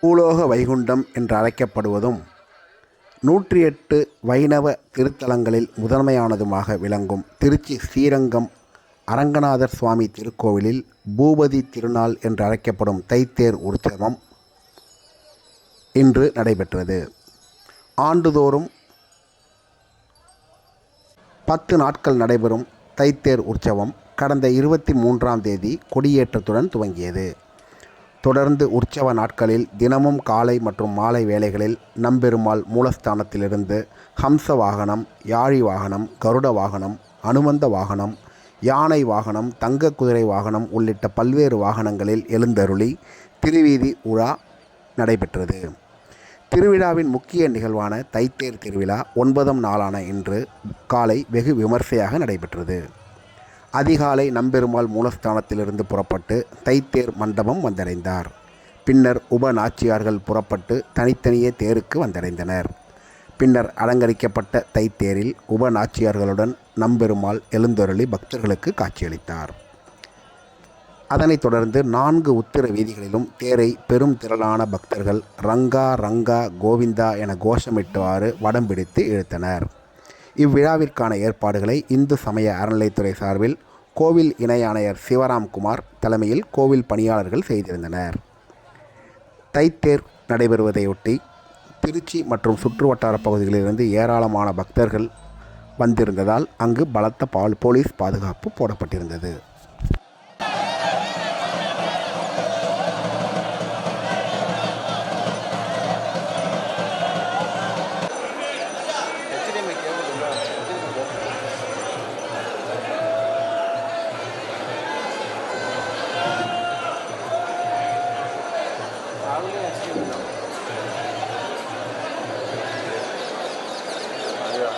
பூலோக வைகுண்டம் என்று அழைக்கப்படுவதும் 108 வைணவ திருத்தலங்களில் முதன்மையானதுமாக விளங்கும் திருச்சி ஸ்ரீரங்கம் அரங்கநாதர் சுவாமி திருக்கோவிலில் பூபதி திருநாள் என்று அழைக்கப்படும் தைத்தேர் உற்சவம் இன்று நடைபெற்றது. ஆண்டுதோறும் 10 நாட்கள் நடைபெறும் தைத்தேர் உற்சவம் கடந்த 23ஆம் தேதி கொடியேற்றத்துடன் துவங்கியது. தொடர்ந்து உற்சவ நாட்களில் தினமும் காலை மற்றும் மாலை வேளைகளில் நம்பெருமாள் மூலஸ்தானத்திலிருந்து ஹம்ச வாகனம், யாழி வாகனம், கருட வாகனம், அனுமந்த வாகனம், யானை வாகனம், தங்க குதிரை வாகனம் உள்ளிட்ட பல்வேறு வாகனங்களில் எழுந்தருளி திருவீதி உலா நடைபெற்றது. திருவிழாவின் முக்கிய நிகழ்வான தைத்தேர் திருவிழா 9ஆம் நாளான இன்று காலை வெகு விமர்சையாக நடைபெற்றது. அதிகாலை நம்பெருமாள் மூலஸ்தானத்திலிருந்து புறப்பட்டு தைத்தேர் மண்டபம் வந்தடைந்தார். பின்னர் உப நாச்சியார்கள் புறப்பட்டு தனித்தனியே தேருக்கு வந்தடைந்தனர். பின்னர் அலங்கரிக்கப்பட்ட தைத்தேரில் உப நாச்சியார்களுடன் நம்பெருமாள் எழுந்தருளி பக்தர்களுக்கு காட்சியளித்தார். அதனைத் தொடர்ந்து 4 உத்திர வீதிகளிலும் தேரை பெரும் திரளான பக்தர்கள் ரங்கா ரங்கா கோவிந்தா என கோஷமிட்டவாறு வடம் பிடித்து இழுத்தனர். இவ்விழாவிற்கான ஏற்பாடுகளை இந்து சமய அறநிலைத்துறை சார்பில் கோவில் இணை ஆணையர் சிவராம்குமார் தலைமையில் கோவில் பணியாளர்கள் செய்திருந்தனர். தைத்தேர் நடைபெறுவதையொட்டி திருச்சி மற்றும் சுற்றுவட்டார பகுதிகளிலிருந்து ஏராளமான பக்தர்கள் வந்திருந்ததால் அங்கு பலத்த போலீஸ் பாதுகாப்பு போடப்பட்டிருந்தது. Iya.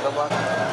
Berapa?